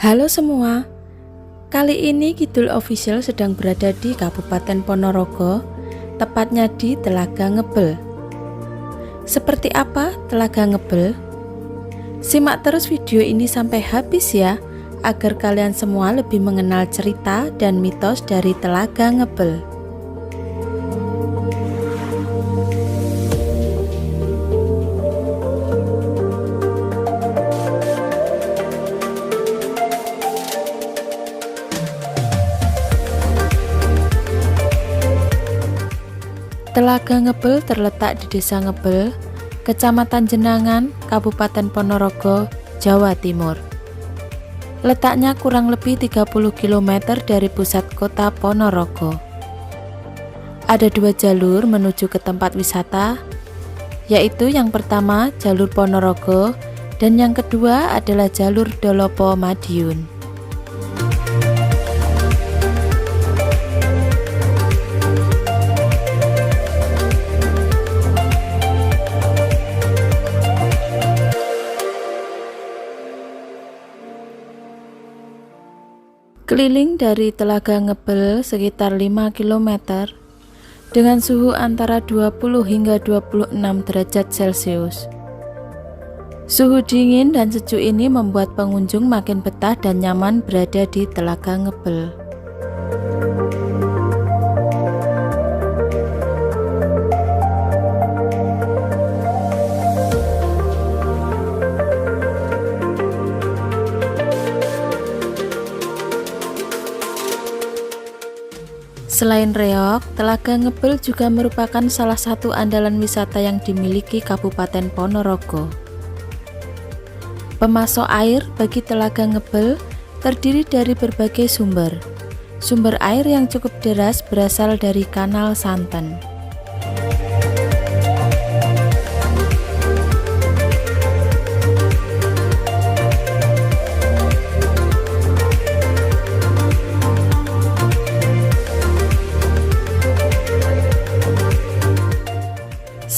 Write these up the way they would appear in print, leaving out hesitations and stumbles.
Halo semua, kali ini Kidul Official sedang berada di Kabupaten Ponorogo, tepatnya di Telaga Ngebel. Seperti apa Telaga Ngebel? Simak terus video ini sampai habis ya, agar kalian semua lebih mengenal cerita dan mitos dari Telaga Ngebel. Telaga Ngebel terletak di Desa Ngebel, Kecamatan Jenangan, Kabupaten Ponorogo, Jawa Timur. Letaknya kurang lebih 30 km dari pusat kota Ponorogo. Ada dua jalur menuju ke tempat wisata, yaitu yang pertama jalur Ponorogo dan yang kedua adalah jalur Dolopo Madiun. Keliling dari Telaga Ngebel sekitar 5 km dengan suhu antara 20 hingga 26 derajat Celcius. Suhu dingin dan sejuk ini membuat pengunjung makin betah dan nyaman berada di Telaga Ngebel. Selain reok, Telaga Ngebel juga merupakan salah satu andalan wisata yang dimiliki Kabupaten Ponorogo. Pemasok air bagi Telaga Ngebel terdiri dari berbagai sumber. Sumber air yang cukup deras berasal dari Kanal Santen.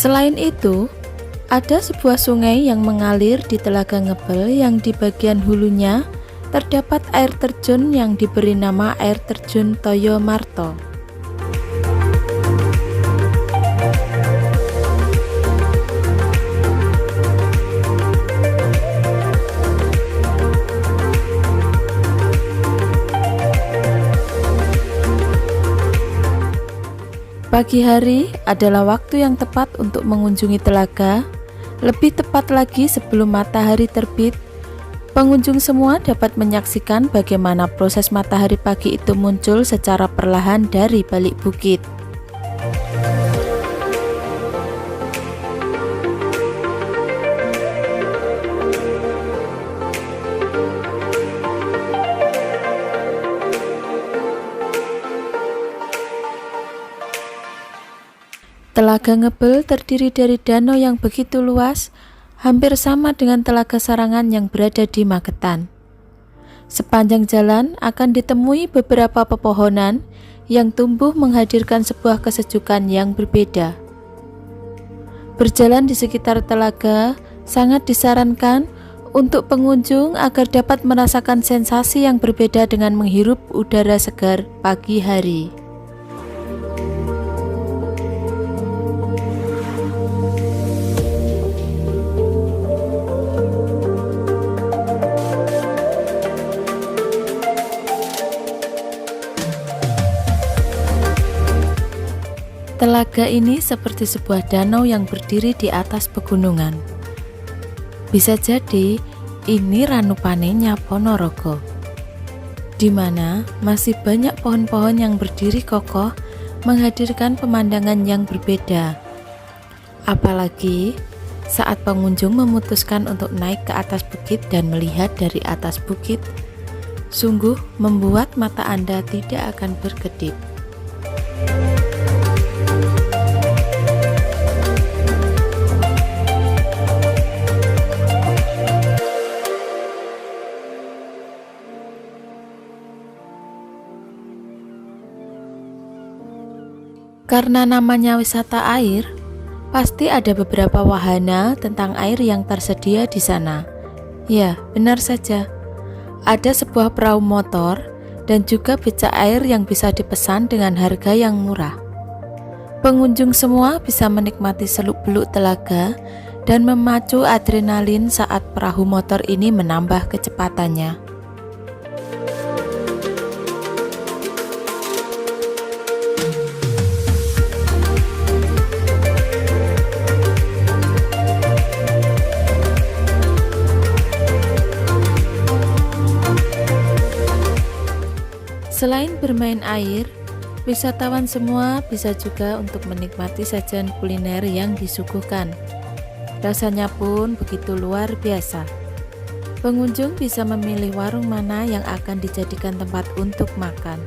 Selain itu, ada sebuah sungai yang mengalir di Telaga Ngebel yang di bagian hulunya terdapat air terjun yang diberi nama Air Terjun Toyo Marto. Pagi hari adalah waktu yang tepat untuk mengunjungi telaga. Lebih tepat lagi sebelum matahari terbit, pengunjung semua dapat menyaksikan bagaimana proses matahari pagi itu muncul secara perlahan dari balik bukit. Telaga Ngebel terdiri dari danau yang begitu luas, hampir sama dengan Telaga Sarangan yang berada di Magetan. Sepanjang jalan akan ditemui beberapa pepohonan yang tumbuh menghadirkan sebuah kesejukan yang berbeda. Berjalan di sekitar telaga sangat disarankan untuk pengunjung agar dapat merasakan sensasi yang berbeda dengan menghirup udara segar pagi hari. Telaga ini seperti sebuah danau yang berdiri di atas pegunungan. Bisa jadi ini Ranupanenya Ponorogo, di mana masih banyak pohon-pohon yang berdiri kokoh menghadirkan pemandangan yang berbeda. Apalagi saat pengunjung memutuskan untuk naik ke atas bukit dan melihat dari atas bukit, sungguh membuat mata Anda tidak akan berkedip. Karena namanya wisata air, pasti ada beberapa wahana tentang air yang tersedia di sana. Ya, benar saja. Ada sebuah perahu motor dan juga becak air yang bisa dipesan dengan harga yang murah. Pengunjung semua bisa menikmati seluk-beluk telaga dan memacu adrenalin saat perahu motor ini menambah kecepatannya. Selain bermain air, wisatawan semua bisa juga untuk menikmati sajian kuliner yang disuguhkan. Rasanya pun begitu luar biasa. Pengunjung bisa memilih warung mana yang akan dijadikan tempat untuk makan.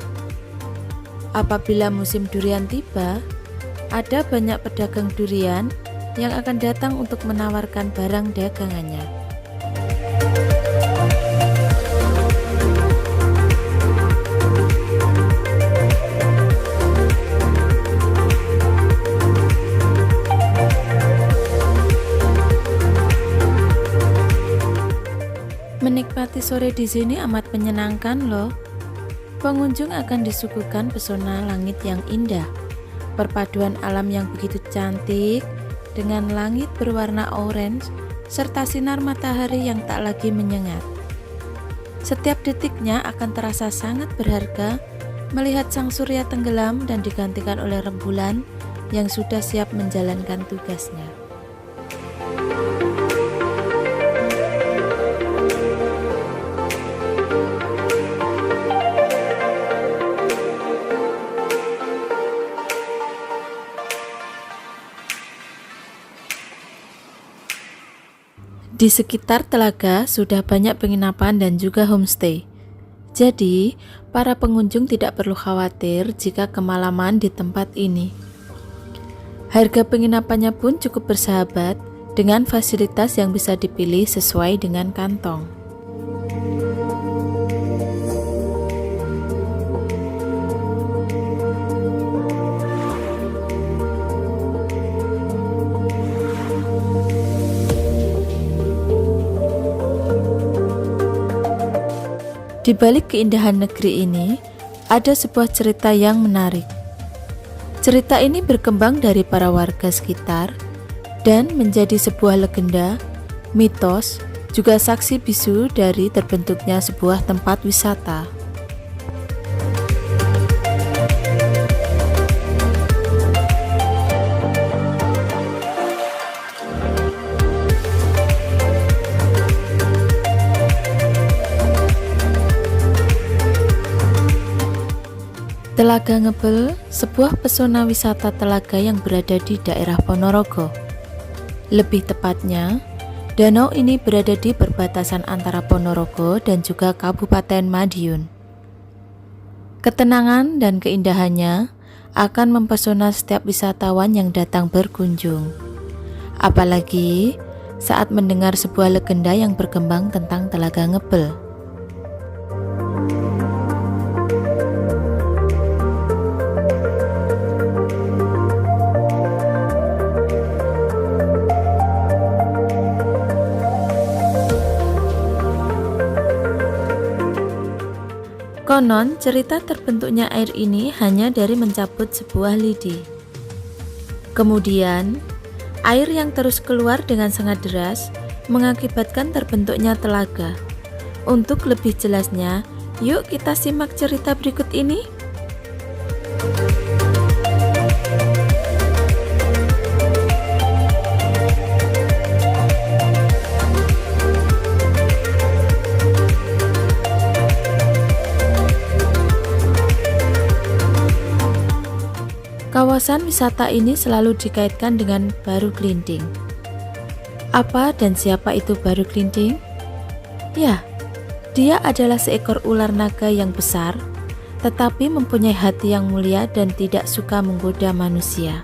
Apabila musim durian tiba, ada banyak pedagang durian yang akan datang untuk menawarkan barang dagangannya. Menikmati sore di sini amat menyenangkan loh. Pengunjung akan disuguhkan pesona langit yang indah, perpaduan alam yang begitu cantik dengan langit berwarna orange serta sinar matahari yang tak lagi menyengat. Setiap detiknya akan terasa sangat berharga melihat sang surya tenggelam dan digantikan oleh rembulan yang sudah siap menjalankan tugasnya. Di sekitar telaga sudah banyak penginapan dan juga homestay. Jadi, para pengunjung tidak perlu khawatir jika kemalaman di tempat ini. Harga penginapannya pun cukup bersahabat dengan fasilitas yang bisa dipilih sesuai dengan kantong. Di balik keindahan negeri ini, ada sebuah cerita yang menarik. Cerita ini berkembang dari para warga sekitar dan menjadi sebuah legenda, mitos, juga saksi bisu dari terbentuknya sebuah tempat wisata. Telaga Ngebel, sebuah pesona wisata telaga yang berada di daerah Ponorogo. Lebih tepatnya, danau ini berada di perbatasan antara Ponorogo dan juga Kabupaten Madiun. Ketenangan dan keindahannya akan mempesona setiap wisatawan yang datang berkunjung. Apalagi saat mendengar sebuah legenda yang berkembang tentang Telaga Ngebel. Konon, cerita terbentuknya air ini hanya dari mencabut sebuah lidi. Kemudian, air yang terus keluar dengan sangat deras mengakibatkan terbentuknya telaga. Untuk lebih jelasnya, yuk kita simak cerita berikut ini. Kawasan wisata ini selalu dikaitkan dengan Baru Glinding. Apa dan siapa itu Baru Glinding? Ya, dia adalah seekor ular naga yang besar, tetapi mempunyai hati yang mulia dan tidak suka menggoda manusia.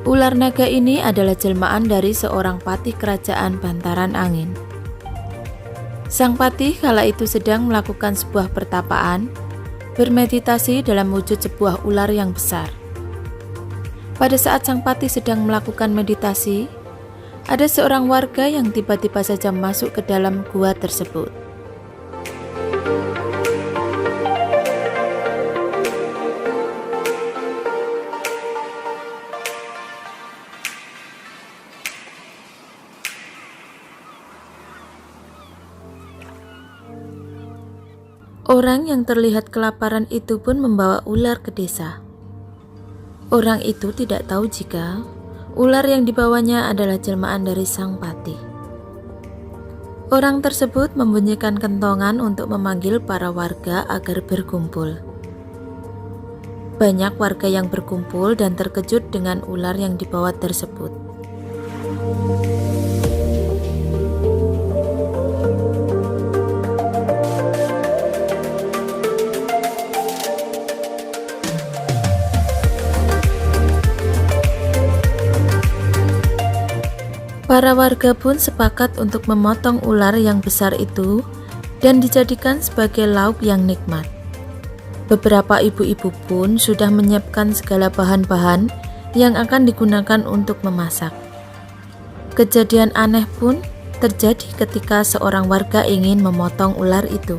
Ular naga ini adalah jelmaan dari seorang patih kerajaan Bantaran Angin. Sang patih kala itu sedang melakukan sebuah pertapaan, bermeditasi dalam wujud sebuah ular yang besar. Pada saat sang patih sedang melakukan meditasi, ada seorang warga yang tiba-tiba saja masuk ke dalam gua tersebut. Orang yang terlihat kelaparan itu pun membawa ular ke desa. Orang itu tidak tahu jika ular yang dibawanya adalah jelmaan dari sang patih. Orang tersebut membunyikan kentongan untuk memanggil para warga agar berkumpul. Banyak warga yang berkumpul dan terkejut dengan ular yang dibawa tersebut. Para warga pun sepakat untuk memotong ular yang besar itu dan dijadikan sebagai lauk yang nikmat. Beberapa ibu-ibu pun sudah menyiapkan segala bahan-bahan yang akan digunakan untuk memasak. Kejadian aneh pun terjadi ketika seorang warga ingin memotong ular itu.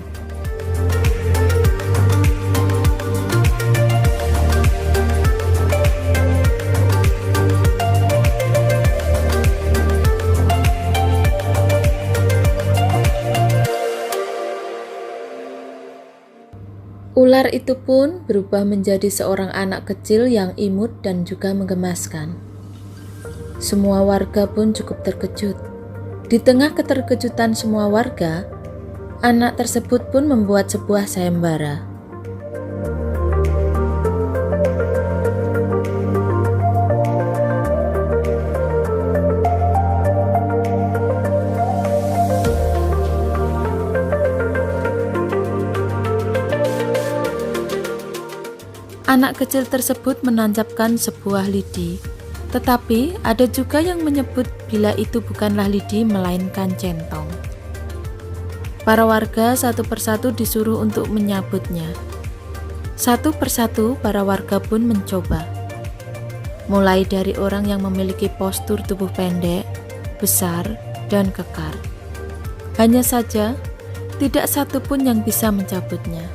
Ular itu pun berubah menjadi seorang anak kecil yang imut dan juga menggemaskan. Semua warga pun cukup terkejut. Di tengah keterkejutan semua warga, anak tersebut pun membuat sebuah sayembara. Anak kecil tersebut menancapkan sebuah lidi, tetapi ada juga yang menyebut bila itu bukanlah lidi melainkan centong. Para warga satu persatu disuruh untuk menyabutnya. Satu persatu para warga pun mencoba. Mulai dari orang yang memiliki postur tubuh pendek, besar, dan kekar. Hanya saja, tidak satu pun yang bisa mencabutnya.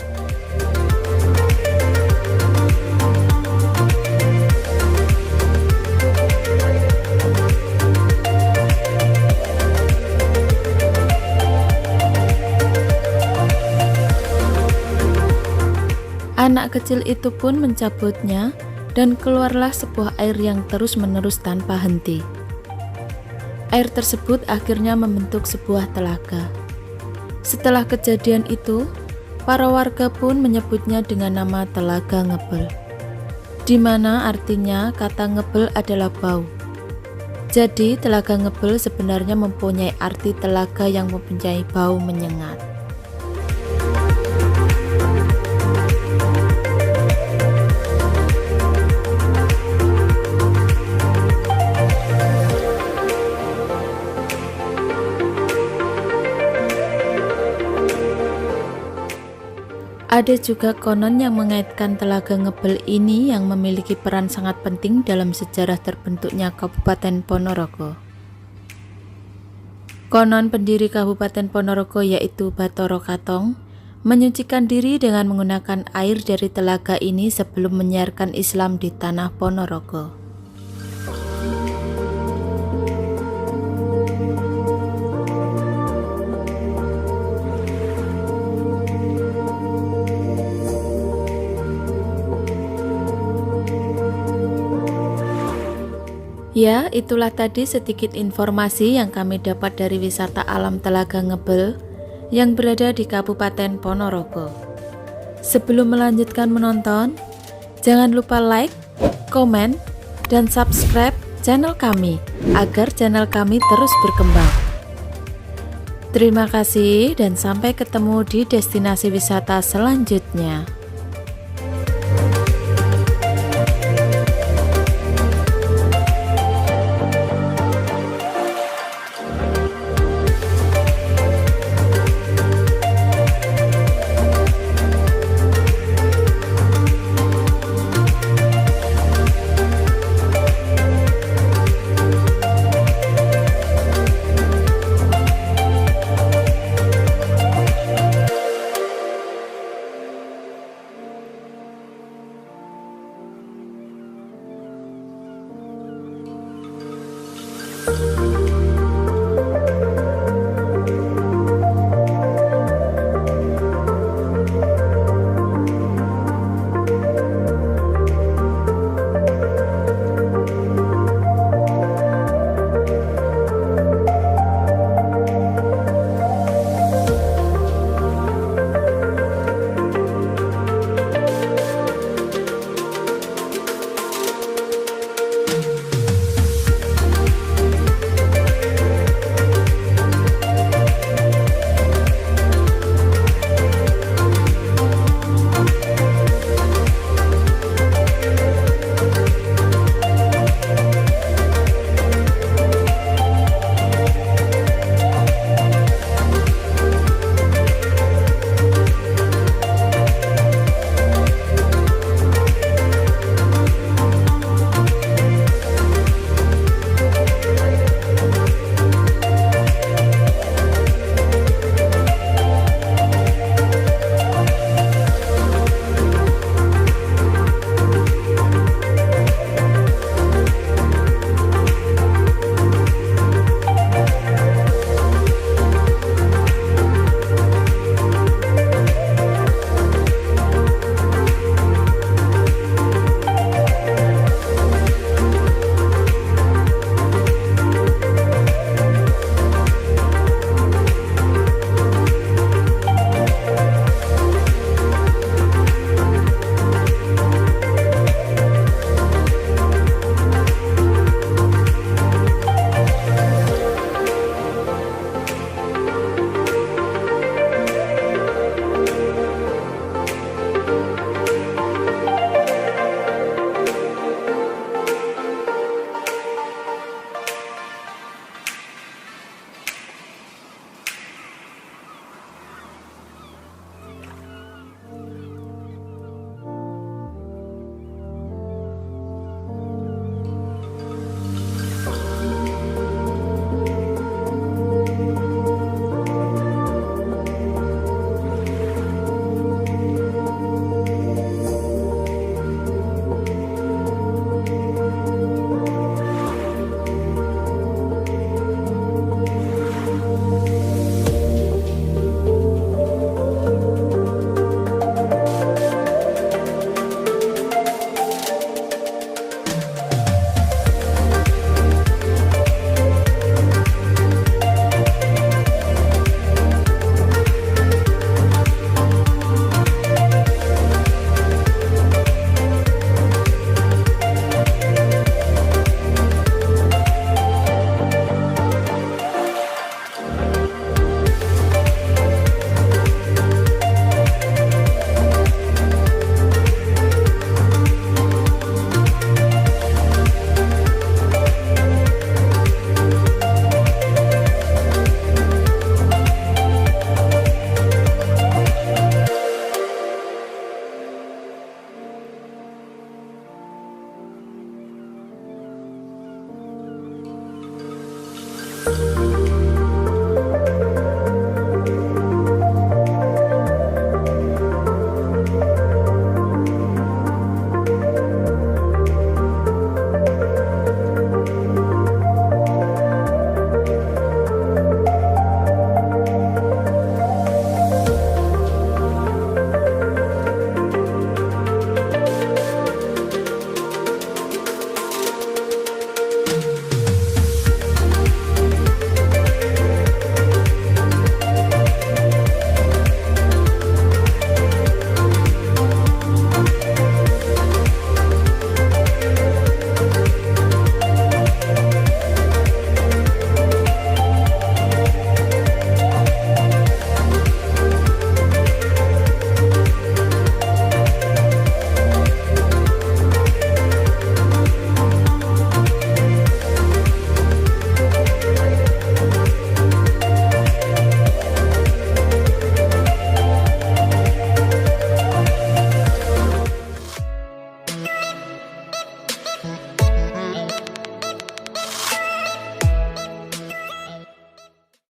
Anak kecil itu pun mencabutnya dan keluarlah sebuah air yang terus-menerus tanpa henti. Air tersebut akhirnya membentuk sebuah telaga. Setelah kejadian itu, para warga pun menyebutnya dengan nama Telaga Ngebel, di mana artinya kata ngebel adalah bau. Jadi, Telaga Ngebel sebenarnya mempunyai arti telaga yang mempunyai bau menyengat. Ada juga konon yang mengaitkan Telaga Ngebel ini yang memiliki peran sangat penting dalam sejarah terbentuknya Kabupaten Ponorogo. Konon pendiri Kabupaten Ponorogo yaitu Bathara Katong menyucikan diri dengan menggunakan air dari telaga ini sebelum menyiarkan Islam di tanah Ponorogo. Ya, itulah tadi sedikit informasi yang kami dapat dari wisata alam Telaga Ngebel yang berada di Kabupaten Ponorogo. Sebelum melanjutkan menonton, jangan lupa like, komen, dan subscribe channel kami agar channel kami terus berkembang. Terima kasih dan sampai ketemu di destinasi wisata selanjutnya.